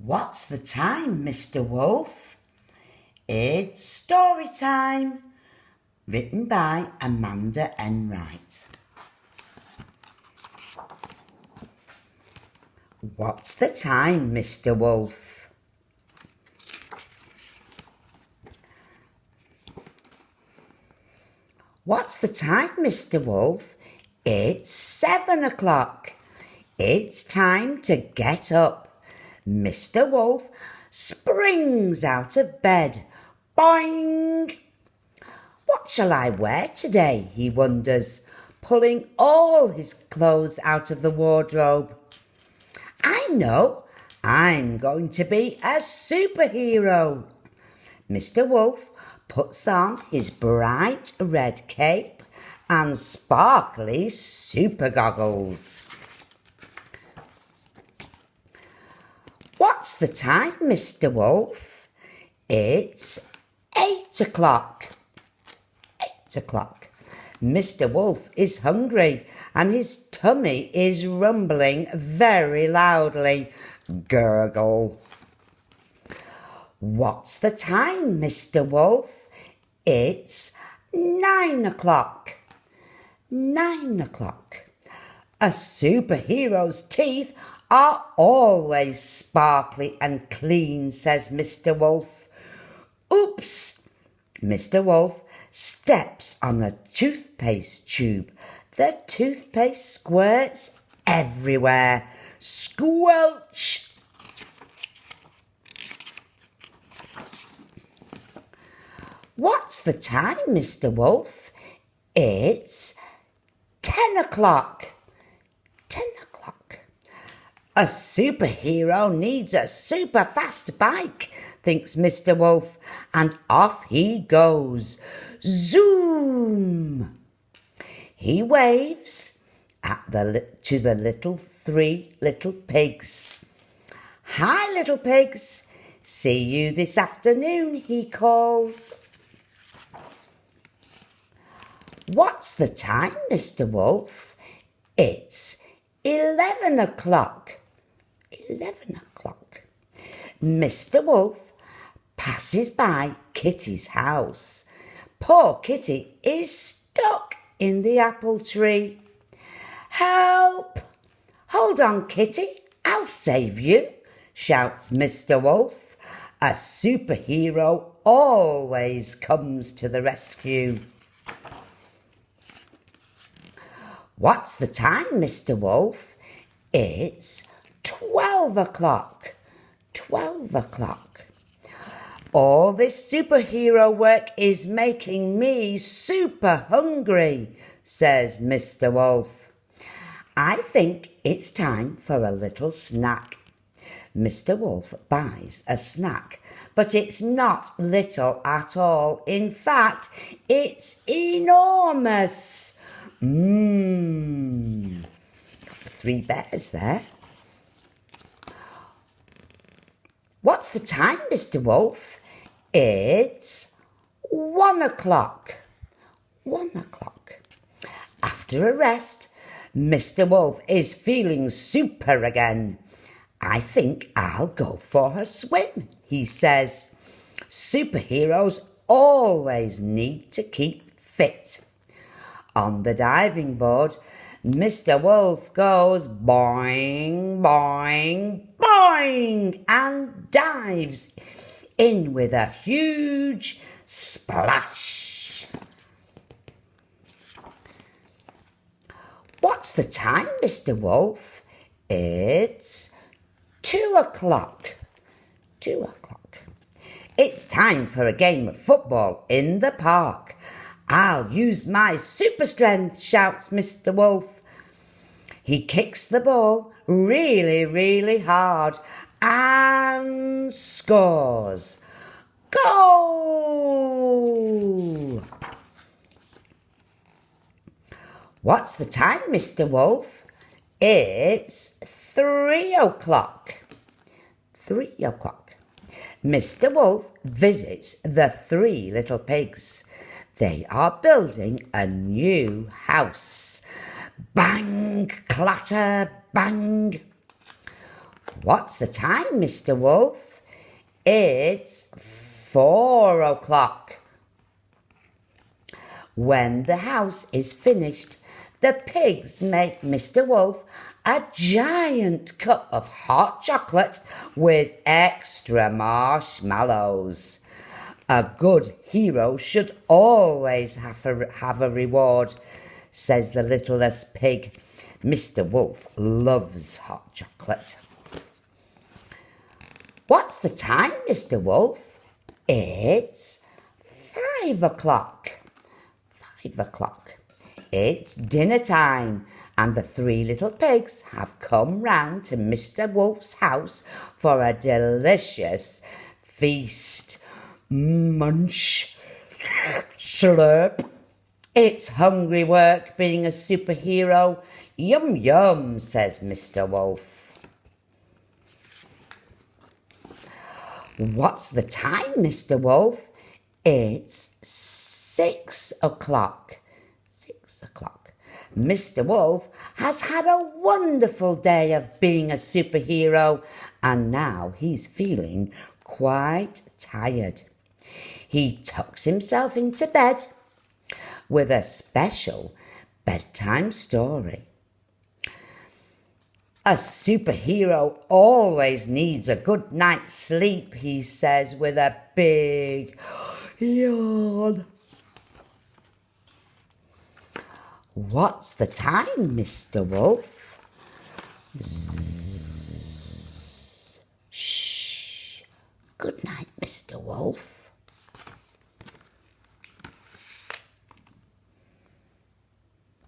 What's the time, Mr. Wolf? It's story time. Written by Amanda Enright. What's the time, Mr. Wolf? What's the time, Mr. Wolf? It's 7 o'clock. It's time to get up. Mr. Wolf springs out of bed. Boing! What shall I wear today? He wonders, pulling all his clothes out of the wardrobe. I know, I'm going to be a superhero. Mr. Wolf puts on his bright red cape and sparkly super goggles. What's the time, Mr. Wolf? It's 8 o'clock. 8 o'clock. Mr. Wolf is hungry and his tummy is rumbling very loudly. Gurgle. What's the time, Mr. Wolf? It's 9 o'clock. 9 o'clock. A superhero's teeth are always sparkly and clean, says Mr. Wolf. Oops! Mr. Wolf steps on a toothpaste tube. The toothpaste squirts everywhere. Squelch! What's the time, Mr. Wolf? It's 10 o'clock. 10 o'clock. A superhero needs a super fast bike, thinks Mr. Wolf, and off he goes. Zoom! He waves to the three little pigs. Hi, little pigs. See you this afternoon, he calls. What's the time, Mr. Wolf? It's 11 o'clock. 11 o'clock. Mr. Wolf passes by Kitty's house. Poor Kitty is stuck in the apple tree. Help! Hold on, Kitty, I'll save you, shouts Mr. Wolf. A superhero always comes to the rescue. What's the time, Mr. Wolf? It's 12 o'clock. 12 o'clock. All this superhero work is making me super hungry, says Mr. Wolf. I think it's time for a little snack. Mr. Wolf buys a snack, but it's not little at all. In fact, it's enormous. Three bears there. What's the time, Mr. Wolf? It's 1 o'clock. 1 o'clock. After a rest, Mr. Wolf is feeling super again. I think I'll go for a swim, he says. Superheroes always need to keep fit. On the diving board, Mr. Wolf goes boing, boing, boing and dives in with a huge splash. What's the time, Mr. Wolf? It's 2 o'clock. 2 o'clock. It's time for a game of football in the park. I'll use my super strength, shouts Mr. Wolf. He kicks the ball really, really hard and scores. Goal! What's the time, Mr. Wolf? It's 3 o'clock. 3 o'clock. Mr. Wolf visits the three little pigs. They are building a new house. Bang, clatter, bang. What's the time, Mr. Wolf? It's 4 o'clock. When the house is finished, the pigs make Mr. Wolf a giant cup of hot chocolate with extra marshmallows. A good hero should always have a reward, says the littlest pig. Mr. Wolf loves hot chocolate. What's the time, Mr. Wolf? It's 5 o'clock. 5 o'clock. It's dinner time, and the three little pigs have come round to Mr. Wolf's house for a delicious feast. Munch, slurp. It's hungry work being a superhero. Yum, yum, says Mr. Wolf. What's the time, Mr. Wolf? It's 6 o'clock. 6 o'clock. Mr. Wolf has had a wonderful day of being a superhero, and now he's feeling quite tired. He tucks himself into bed with a special bedtime story. A superhero always needs a good night's sleep, he says with a big yawn. What's the time, Mr. Wolf? Zzz. Shh. Good night, Mr. Wolf.